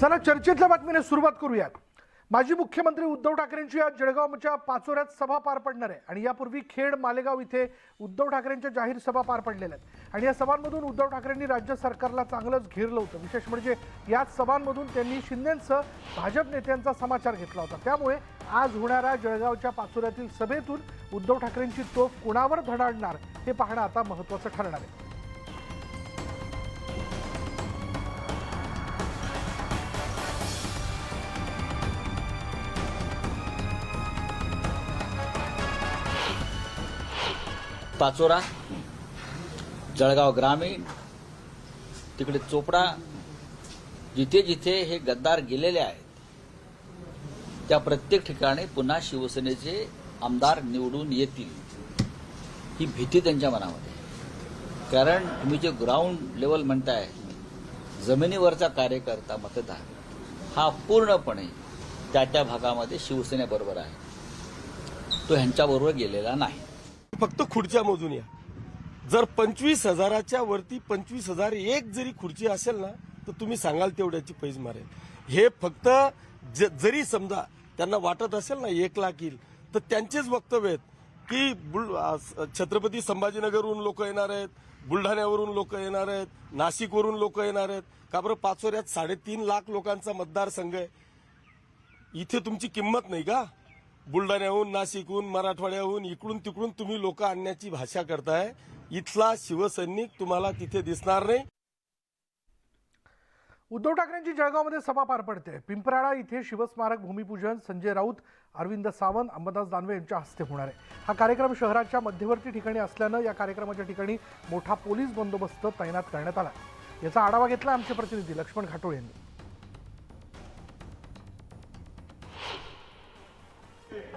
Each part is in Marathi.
चला चर्चेतल्या बातमीने सुरुवात करूयात। माजी मुख्यमंत्री उद्धव ठाकरेंची आज जळगावच्या पाचोऱ्यात सभा पार पडणार आहे आणि यापूर्वी खेड मालेगाव इथे उद्धव ठाकरेंच्या जाहीर सभा पार पडलेल्या आहेत आणि या सभांमधून उद्धव ठाकरेंनी राज्य सरकारला चांगलंच घेरलं होतं। विशेष म्हणजे याच सभांमधून त्यांनी शिंदेंसह भाजप नेत्यांचा समाचार घेतला होता। त्यामुळे आज होणाऱ्या जळगावच्या पाचोऱ्यातील सभेतून उद्धव ठाकरेंची तोफ कोणावर धडाडणार हे पाहणं आता महत्त्वाचं ठरणार आहे। पाचोरा, जळगाव ग्रामीण, तिकडे चोपडा, जिथे जिथे हे गद्दार गेलेले आहेत त्या प्रत्येक ठिकाणी पुन्हा शिवसेनेचे आमदार निवडून येतील ही भीती त्यांच्या मनामध्ये। कारण तुम्ही जे ग्राउंड लेवल म्हणताय, जमिनीवरचा कार्यकर्ता मतदार हा पूर्णपणे त्या भागामध्ये शिवसेनेबरोबर आहे, तो ह्यांच्याबरोबर गेलेला नाही। फक्त खुर्च्या मोजून या। जर 25,000च्या वरती 25,001 जरी खुर्ची असेल ना तर तुम्ही सांगाल तेवढ्याची पैज मारेल। हे फक्त जरी समजा त्यांना वाटत असेल ना 1 लाख येईल तर त्यांचेच वक्तव्य आहेत की छत्रपती संभाजीनगरवरून लोक येणार आहेत, बुलढाण्यावरून लोक येणार आहेत, नाशिकवरून लोक येणार आहेत। का बरं पाचोऱ्यात 3.5 लाख लोकांचा मतदारसंघ आहे, इथे तुमची किंमत नाही का? बुलढाण्याहून, नाशिकहून, मराठवाड्याहून इकडून तिकडून तुम्ही लोक आणण्याची भाषा करताय। इथला शिवसैनिक तुम्हाला तिथे दिसणार नाही। उद्धव ठाकरेंची जळगावमध्ये सभा पार पडते। पिंपराळा इथे शिवस्मारक भूमिपूजन संजय राऊत, अरविंद सावंत, अंबादास दानवे यांच्या हस्ते होणार आहे। हा कार्यक्रम शहराच्या मध्यवर्ती ठिकाणी असल्यानं या कार्यक्रमाच्या ठिकाणी मोठा पोलीस बंदोबस्त तैनात करण्यात आला। याचा आढावा घेतला आमचे प्रतिनिधी लक्ष्मण घाटोळे यांनी।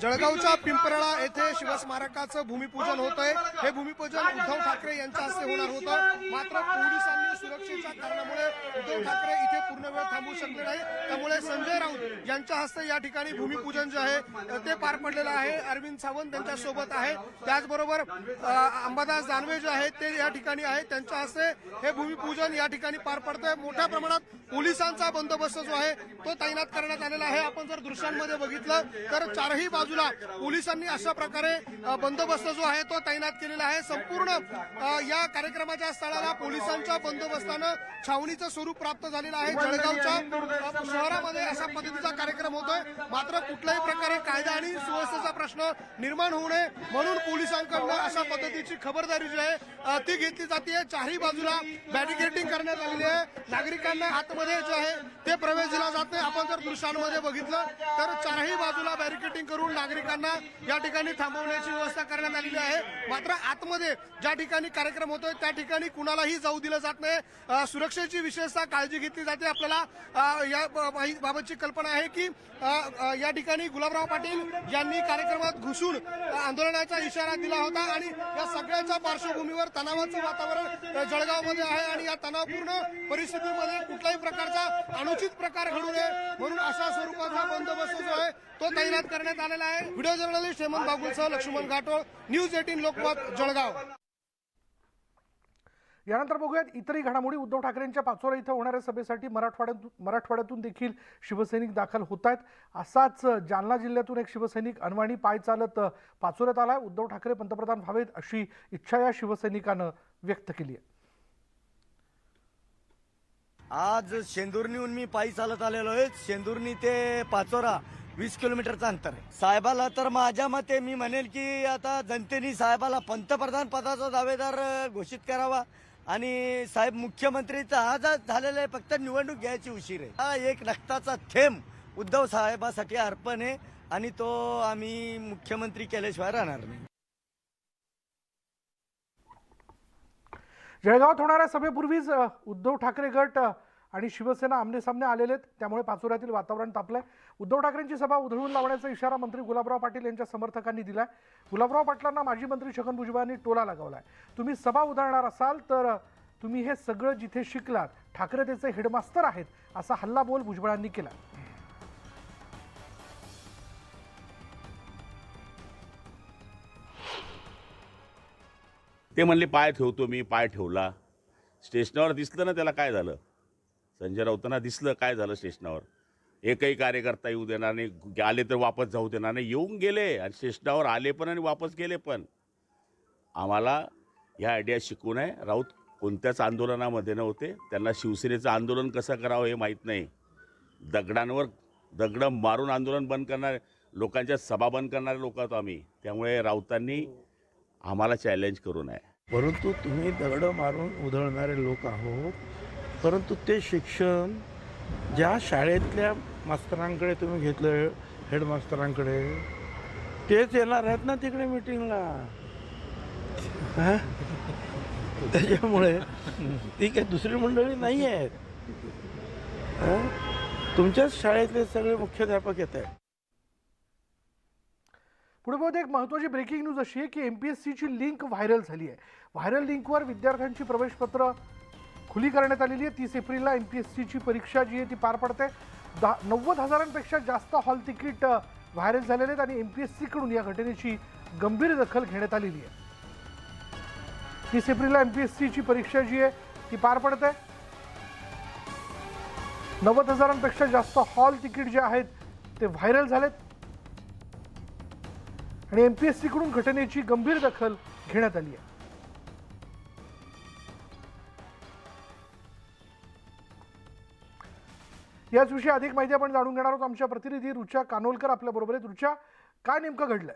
जळगावच्या पिंपराळा येथे शिवस्मारकाचं भूमिपूजन होतंय। हे भूमिपूजन उद्धव ठाकरे यांच्या हस्ते होणार होतं, मात्र पोलिसांनी सुरक्षेच्या कारणामुळे उद्धव ठाकरे इथे पूर्ण वेळ थांबू शकले नाही। त्यामुळे संजय राऊत यांच्या हस्ते या ठिकाणी भूमिपूजन जे आहे ते पार पडलेलं आहे। अरविंद सावंत त्यांच्या सोबत आहे, त्याचबरोबर अंबादास दानवे जे आहेत ते या ठिकाणी आहेत, त्यांच्या हस्ते हे भूमिपूजन या ठिकाणी पार पडतंय। मोठ्या प्रमाणात पोलिसांचा बंदोबस्त जो आहे तो तैनात करण्यात आलेला आहे। आपण जर दृश्यांमध्ये बघितलं तर चारही बाजूला पोलिसांनी अशा प्रकारे बंदोबस्त जो आहे तो तैनात केलेला आहे। संपूर्ण या कार्यक्रमाच्या स्थळाला पोलिसांच्या बंदोबस्तानं छावणीचं स्वरूप प्राप्त झालेलं आहे। जळगावच्या शहरामध्ये अशा पद्धतीचा कार्यक्रम होतोय, मात्र कुठल्याही प्रकारे कायदा आणि सुव्यवस्थेचा प्रश्न निर्माण होऊ नये म्हणून पोलिसांकडून अशा पद्धतीची खबरदारी जी आहे ती घेतली जाते। चारही बाजूला बॅरिकेडिंग करण्यात आलेली आहे, नागरिकांना आतमध्ये जे आहे ते प्रवेश दिला जात नाही। आपण जर दृश्यांमध्ये बघितलं तर चारही बाजूला बॅरिकेडिंग करून नागरिकांना या ठिकाणी थांबवण्याची व्यवस्था करण्यात आलेली आहे। मात्र आतमध्ये ज्या ठिकाणी कार्यक्रम होतोय त्या ठिकाणी कुणालाही जाऊ दिलं जात नाही। सुरक्षेची विशेषतः काळजी घेतली जाते। आपल्याला या बाबतची कल्पना आहे की या ठिकाणी गुलाबराव पाटील यांनी कार्यक्रमात घुसून आंदोलनाचा इशारा दिला होता आणि या सगळ्याच्या पार्श्वभूमीवर तणावाचं वातावरण जळगावमध्ये आहे आणि या तणावपूर्ण परिस्थितीमध्ये कुठल्याही प्रकारचा अनुचित प्रकार घडू नये म्हणून अशा स्वरूपाचा बंदोबस्त जो आहे तो तैनात करण्यात आलेला आहे। व्हिडिओ जर्नलिस्ट हेमंत बागुलसह लक्ष्मण घाटोळ, न्यूज 18 लोकमत, जळगाव। यानंतर बघूयात इतरही घडामोडी। उद्धव ठाकरेंच्या पाचोरा इथं होणाऱ्या सभेसाठी मराठवाड्यातून देखील शिवसैनिक दाखल होत आहेत। असाच जालना जिल्ह्यातून एक शिवसैनिक अनवाणी पाय चालत पाचोऱ्यात आलाय। उद्धव ठाकरे पंतप्रधान व्हावेत अशी इच्छा या शिवसैनिकानं व्यक्त केली आहे। आज शेंदुर्णीहून मी पायी चालत आलेलो आहे। शेंदुर्णी ते पाचोरा 20 किलोमीटरचं अंतर आहे। साहेबाला तर माझ्या मते मी म्हणेल की आता जनतेने साहेबाला पंतप्रधान पदाचा दावेदार घोषित करावा आणि साहेब मुख्यमंत्रीचा आज झालेला आहे, फक्त निवडणूक घ्यायची उशीर आहे। हा एक रक्ताचा थेंब उद्धव साहेबासाठी अर्पण आहे आणि तो आम्ही मुख्यमंत्री केल्याशिवाय राहणार नाही। जळगावात होणाऱ्या सभेपूर्वीच उद्धव ठाकरे गट आणि शिवसेना आमनेसामने आलेले आहेत, त्यामुळे पाचोऱ्यातील वातावरण तापलंय। उद्धव ठाकरेंची सभा उधळून लावण्याचा इशारा मंत्री गुलाबराव पाटील यांच्या समर्थकांनी दिलाय। गुलाबराव पाटलांना माजी मंत्री छगन भुजबळांनी टोला लगावलाय। तुम्ही सभा उधळणार असाल तर तुम्ही हे सगळं जिथे शिकलात, ठाकरे त्याचे हेडमास्तर आहेत असा हल्लाबोल भुजबळांनी केला। ते म्हणले पाय ठेवतो मी, पाय ठेवला। स्टेशनवर दिसलं ना त्याला काय झालं, संजय राऊतांना दिसलं काय झालं स्टेशनावर. एकही कार्यकर्ता येऊ देणार नाही, आले तर वापस जाऊ देणार नाही. येऊन गेले आणि स्टेशनावर आले पण आणि वापस गेले पण. आम्हाला ह्या आयडिया शिकवून आहे. राऊत कोणत्याच आंदोलनामध्ये नव्हते. त्यांना शिवसेनेचं आंदोलन कसं करावं हे माहीत नाही. दगडांवर दगडं मारून आंदोलन बंद करणारे, लोकांच्या सभा बंद करणारे लोक आहोत आम्ही. त्यामुळे राऊतांनी आम्हाला चॅलेंज करू नये. परंतु तुम्ही दगडं मारून उधळणारे लोक आहोत. परंतु ते शिक्षण ज्या शाळेतल्या मास्तरांकडे तुम्ही घेतलं, हेडमास्तरांकडे, तेच येणार आहेत ना तिकडे मिटिंगला. हां, त्याच्यामुळे ती काही दुसरी मंडळी नाही आहेत. हां, तुमच्याच शाळेतले सगळे मुख्याध्यापक येत आहेत. पुढे बहुत एक महत्त्वाची ब्रेकिंग न्यूज अशी आहे की MPSCची लिंक व्हायरल झाली आहे. व्हायरल लिंकवर विद्यार्थ्यांची प्रवेशपत्र खुली करण्यात आलेली आहे. 30 एप्रिलला MPSCची परीक्षा जी आहे ती पार पडते. 90,000पेक्षा जास्त हॉल तिकीट व्हायरल झालेले आहेत आणि MPSCकडून या घटनेची गंभीर दखल घेण्यात आलेली आहे. 30 एप्रिलला MPSCची परीक्षा जी आहे ती पार पडते. 90,000पेक्षा जास्त हॉल तिकीट जे आहेत ते व्हायरल झालेत आणि MPSCकडून घटनेची गंभीर दखल घेण्यात आली आहे. याच विषयी अधिक माहिती आपण जाणून घेणार आहोत. आमच्या प्रतिनिधी रुचा कानोलकर आपल्या बरोबर आहेत. रुचा, काय नेमकं घडलंय?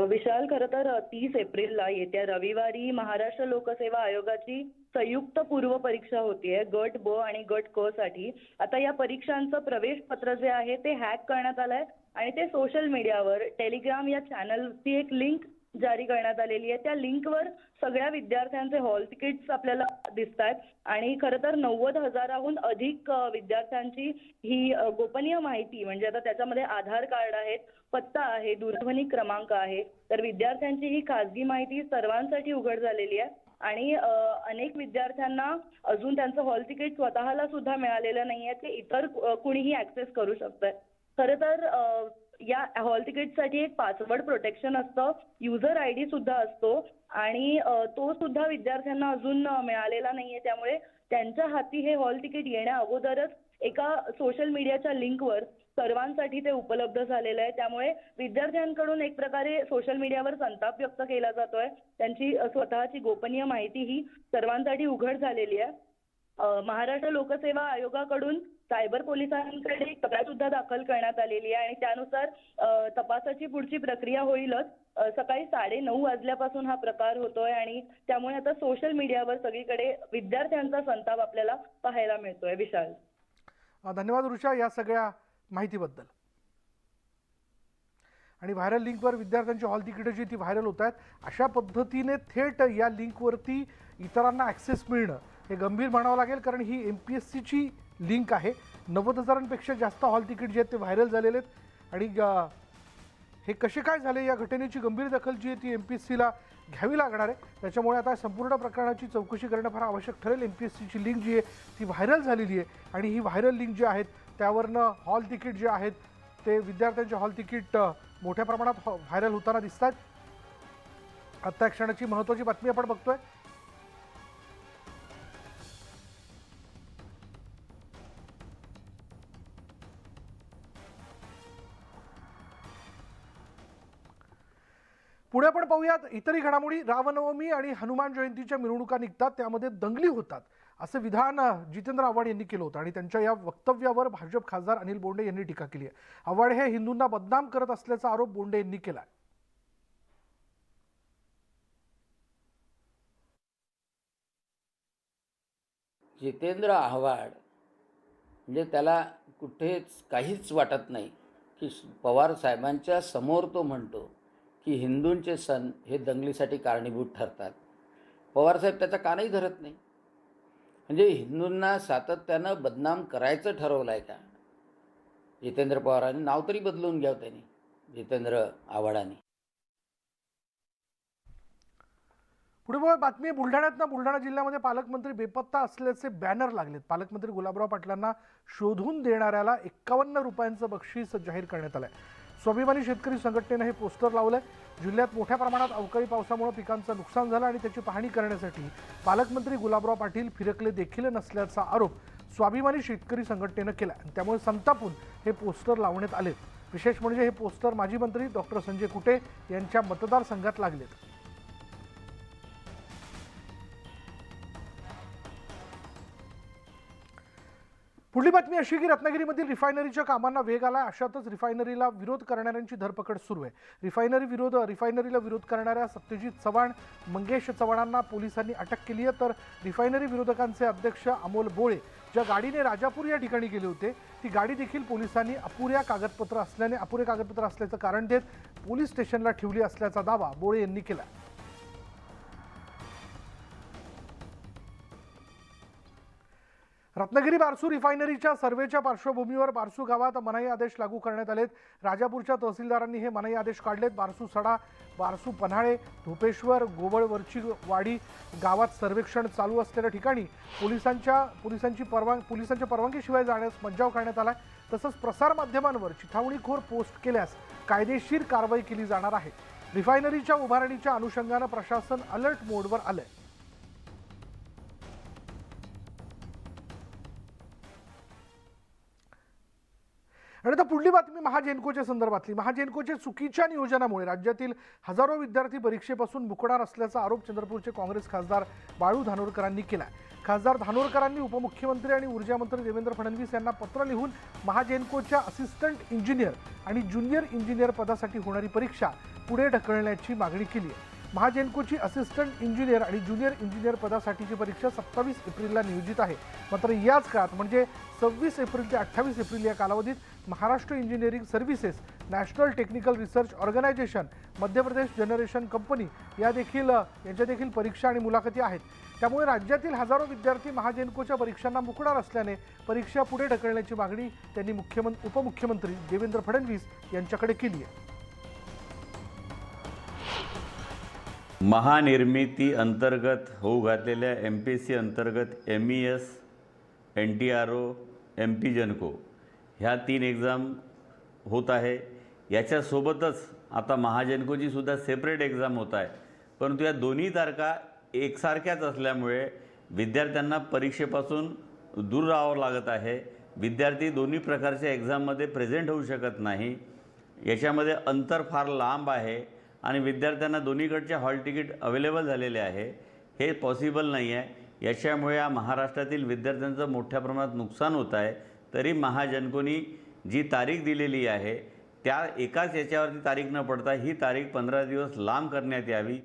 विशाल, खरं तर 30 एप्रिलला येत्या रविवारी महाराष्ट्र लोकसेवा आयोगाची संयुक्त पूर्व परीक्षा होतीये गट ब आणि गट क साठी. आता या परीक्षांचं प्रवेश पत्र जे आहे ते हॅक करण्यात आलंय आणि ते सोशल मीडियावर टेलिग्राम या चॅनलची एक लिंक जारी करण्यात आलेली आहे. त्या लिंकवर सगळ्या विद्यार्थ्यांचे हॉल तिकीट्स आपल्याला दिसत आहेत आणि खरं तर 90,000हून अधिक विद्यार्थ्यांची ही गोपनीय माहिती, म्हणजे आता त्याच्यामध्ये आधार कार्ड आहेत, पत्ता आहे, दूरध्वनी क्रमांक आहे, तर विद्यार्थ्यांची ही खासगी माहिती सर्वांसाठी उघड झालेली आहे आणि अनेक विद्यार्थ्यांना अजून त्यांचं हॉल तिकीट स्वतःला सुद्धा मिळालेलं नाहीये. ते इतर कुणीही ऍक्सेस करू शकतंय. खरं तर या हॉल तिकीटसाठी एक पासवर्ड प्रोटेक्शन असतं, युजर ID सुद्धा असतो आणि तो सुद्धा विद्यार्थ्यांना अजून मिळालेला नाहीये. त्यामुळे त्यांच्या हाती हे हॉल तिकीट येण्या अगोदरच एका सोशल मीडियाच्या लिंकवर सर्वांसाठी ते उपलब्ध झालेलं आहे. त्यामुळे विद्यार्थ्यांकडून एक प्रकारे सोशल मीडियावर संताप व्यक्त केला जातोय. त्यांची स्वतःची गोपनीय माहिती ही सर्वांसाठी उघड झालेली आहे. महाराष्ट्र लोकसेवा आयोगाकडून सायबर पोलिसांकडे तक्रार सुद्धा दाखल करण्यात आलेली आहे आणि त्यानुसार तपासाची पुढची प्रक्रिया होईलच. सकाळी 9:30 वाजल्यापासून हा प्रकार होतोय आणि त्यामुळे आता सोशल मीडियावर सगळीकडे विद्यार्थ्यांचा संताप आपल्याला पाहायला मिळतोय. विशाल, धन्यवाद रुचा या सगळ्या माहितीबद्दल. आणि व्हायरल लिंकवर विद्यार्थ्यांची हॉल तिकीटं जी ती व्हायरल होत आहेत, अशा पद्धतीने थेट या लिंकवरती इतरांना ॲक्सेस मिळणं हे गंभीर म्हणावं लागेल, कारण ही MPSCची लिंक आहे. 90,000पेक्षा जास्त हॉल तिकीट जे आहेत ते व्हायरल झालेले आहेत आणि हे कसे काय झाले या घटनेची गंभीर दखल जी आहे ती MPSCला घ्यावी लागणार आहे. त्याच्यामुळे आता संपूर्ण प्रकरणाची चौकशी करणं फार आवश्यक ठरेल. MPSCची लिंक जी आहे ती व्हायरल झालेली आहे आणि ही व्हायरल लिंक जी आहेत त्यावरनं हॉल तिकीट जे आहेत ते विद्यार्थ्यांचे हॉल तिकीट मोठ्या प्रमाणात व्हायरल होताना दिसतात. आत्ता क्षणाची महत्त्वाची बातमी आपण बघतोय. पुढे आपण पाहूयात इतरही घडामोडी. रामनवमी आणि हनुमान जयंतीच्या मिरवणुका निघतात, त्यामध्ये दंगली होतात असं विधान जितेंद्र आव्हाड यांनी केलं होतं आणि त्यांच्या या वक्तव्यावर भाजप खासदार अनिल बोंडे यांनी टीका केली आहे. आव्हाड हे हिंदूंना बदनाम करत असल्याचा आरोप बोंडे यांनी केला. जितेंद्र आव्हाड म्हणजे त्याला कुठेच काहीच वाटत नाही की पवार साहेबांच्या समोर तो म्हणतो की हिंदूंचे सण हे दंगलीसाठी कारणीभूत ठरतात. पवारसाहेब त्याचा कानही धरत नाही. म्हणजे हिंदूंना सातत्यानं बदनाम करायचं ठरवलं आहे का जितेंद्र पवारांनी? नाव तरी बदलून घ्यावं त्यांनी, जितेंद्र आव्हाडांनी. पुढे बातमी बुलढाण्यातनं. बुलढाणा जिल्ह्यामध्ये पालकमंत्री बेपत्ता असल्याचे बॅनर लागलेत. पालकमंत्री गुलाबराव पाटलांना शोधून देणाऱ्याला 51 रुपयांचं बक्षीस जाहीर करण्यात आलंय. स्वाभिमानी शेतकरी संघटनेनं हे पोस्टर लावलंय. जिल्ह्यात मोठ्या प्रमाणात अवकाळी पावसामुळे पिकांचं नुकसान झालं आणि त्याची पाहणी करण्यासाठी पालकमंत्री गुलाबराव पाटील फिरकले देखील नसल्याचा आरोप स्वाभिमानी शेतकरी संघटनेनं केला. त्यामुळे संतापून हे पोस्टर लावण्यात आले. विशेष म्हणजे हे पोस्टर माजी मंत्री डॉक्टर संजय कुटे यांच्या मतदारसंघात लागलेत. पुढली बातमी अशी की रत्नागिरीमधील रिफायनरीच्या कामांना वेग आला. अशातच रिफायनरीला विरोध करणाऱ्यांची धरपकड सुरू आहे. रिफायनरीला विरोध करणाऱ्या सत्यजित चव्हाण, मंगेश चव्हाणांना पोलिसांनी अटक केली आहे. तर रिफायनरी विरोधकांचे अध्यक्ष अमोल बोळे ज्या गाडीने राजापूर या ठिकाणी गेले होते ती गाडी देखील पोलिसांनी अपुरे कागदपत्र असल्याचं कारण देत पोलीस स्टेशनला ठेवली असल्याचा दावा बोळे यांनी केला. रत्नागिरी बारसू रिफायनरीच्या सर्वेच्या पार्श्वभूमीवर बारसू गावात मनाई आदेश लागू करण्यात आलेत. राजापूरच्या तहसीलदारांनी हे मनाई आदेश काढलेत. बारसू सडा, बारसू पन्हाळे, धोपेश्वर, गोवळवरची वाडी गावात सर्वेक्षण चालू असलेल्या ठिकाणी पोलिसांच्या परवानगीशिवाय जाण्यास मज्जाव करण्यात आला. तसंच प्रसारमाध्यमांवर चिथावणीखोर पोस्ट केल्यास कायदेशीर कारवाई केली जाणार आहे. रिफायनरीच्या उभारणीच्या अनुषंगानं प्रशासन अलर्ट मोडवर आलंय. आणि आता पुढली बातमी महाजेनकोच्या संदर्भातली. महाजेनकोच्या चुकीच्या नियोजनामुळे राज्यातील हजारो विद्यार्थी परीक्षेपासून मुकणार असल्याचा आरोप चंद्रपूरचे काँग्रेस खासदार बाळू धानोरकरांनी केला. खासदार धानोरकरांनी उपमुख्यमंत्री आणि ऊर्जा मंत्री देवेंद्र फडणवीस यांना पत्र लिहून महाजेनकोच्या असिस्टंट इंजिनियर आणि ज्युनियर इंजिनियर पदासाठी होणारी परीक्षा पुढे ढकलण्याची मागणी केली आहे. महाजेनकोची असिस्टंट इंजिनियर आणि ज्युनियर इंजिनियर पदासाठीची परीक्षा 27 एप्रिलला नियोजित आहे. मात्र याच काळात म्हणजे 26 एप्रिल ते 28 एप्रिल या कालावधीत Maharashtra engineering services, national technical research organisation, Madhya Pradesh generation company यांच्या देखील परीक्षा आणि मुलाखती आहेत. त्यामुळे राज्यातील हजारो विद्यार्थी महाजेनकोच्या परीक्षांना मुकणार असल्याने परीक्षा पुढे ढकलण्याची मागणी त्यांनी उपमुख्यमंत्री देवेंद्र फडणवीस यांच्याकडे केली आहे. महानिर्मिती अंतर्गत होऊ घातलेल्या MPSC अंतर्गत MES, NTRO, MP जेनको ह्या 3 एक्झाम होत आहे. याच्यासोबतच आता महाजेनकोची सुद्धा सेपरेट एक्झाम होत आहे. परंतु या दोन्ही तारखा एकसारख्याच असल्यामुळे विद्यार्थ्यांना परीक्षेपासून दूर राहावं लागत आहे. विद्यार्थी दोन्ही प्रकारच्या एक्झाममध्ये प्रेझेंट होऊ शकत नाही. याच्यामध्ये अंतर फार लांब आहे आणि विद्यार्थ्यांना दोन्हीकडचे हॉल तिकीट अवेलेबल झालेले आहे. हे पॉसिबल नाही आहे. याच्यामुळे या महाराष्ट्रातील विद्यार्थ्यांचं मोठ्या प्रमाणात नुकसान होत आहे. तरी महाजनकोनी जी तारीख दिलेली आहे त्या एकाच याच्यावरती तारीख न पडता ही तारीख 15 दिवस लांब करण्यात यावी.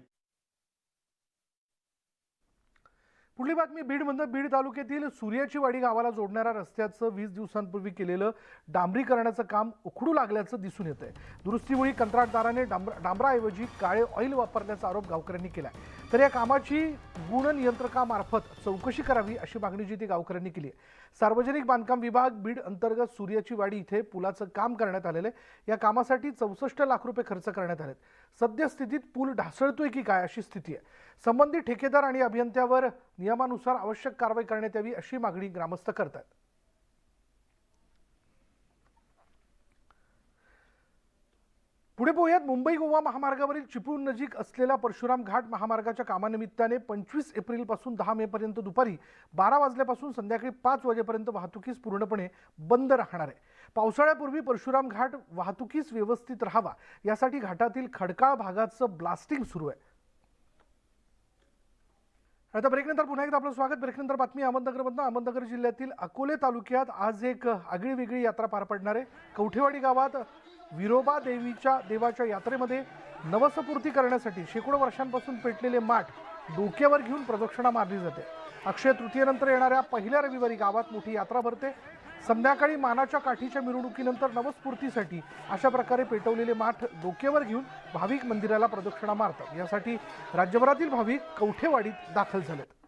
पुढली बातमी बीडमधून. बीड तालुक्यातील सूर्याची वाडी गावाला जोडणाऱ्या रस्त्याचं 20 दिवसांपूर्वी केलेलं डांबरीकरणाचं काम उखडू लागल्याचं दिसून येतंय. दुरुस्तीवेळी कंत्राटदाराने डांबराऐवजी काळे ऑइल वापरल्याचा आरोप गावकऱ्यांनी केला. तर या कामाची गुणनियंत्रकामार्फत चौकशी करावी अशी मागणी जी ती गावकऱ्यांनी केली आहे. सार्वजनिक बांधकाम विभाग बीड अंतर्गत सूर्याची वाडी इथे पुलाचं काम करण्यात आलेलं आहे. या कामासाठी 64 लाख रुपये खर्च करण्यात आलेत. सद्यस्थितीत पूल ढासळतोय की काय अशी स्थिती आहे. संबंधित ठेकेदार आणि अभियंत्यावर नियमानुसार आवश्यक कारवाई करण्यात यावी अशी मागणी ग्रामस्थ करतात. पुढे पोहूयात. मुंबई गोवा महामार्गावरील चिपळूण नजीक असलेल्या परशुराम घाट महामार्गाच्या कामानिमित्ताने 25 एप्रिलपासून 10 मे पर्यंत दुपारी 12 वाजल्यापासून संध्याकाळी 5 वाजेपर्यंत वाहतुकीस पूर्णपणे बंद राहणार आहे. पावसाळ्यापूर्वी परशुराम घाट वाहतुकीस व्यवस्थित राहावा यासाठी घाटातील खडकाळ भागाचं ब्लास्टिंग सुरू आहे. आता ब्रेकनंतर पुन्हा एकदा आपलं स्वागत. ब्रेकनंतर बातमी अहमदनगरमधून. अहमदनगर जिल्ह्यातील अकोले तालुक्यात आज एक आगळीवेगळी यात्रा पार पडणार आहे. कवठेवाडी गावात विरोबा देवाच्या यात्रेमध्ये नवसपूर्ती करण्यासाठी शेकडो वर्षांपासून पेटलेले माठ डोक्यावर घेऊन प्रदक्षिणा मारली जाते. अक्षय तृतीयेनंतर येणाऱ्या पहिल्या रविवारी गावात मोठी यात्रा भरते. संध्याकाळी मानाच्या काठीच्या मिरवणुकीनंतर नवस्फूर्तीसाठी अशा प्रकारे पेटवलेले माठ डोक्यावर घेऊन भाविक मंदिराला प्रदक्षिणा मारतात. यासाठी राज्यभरातील भाविक कवठेवाडीत दाखल झालेत.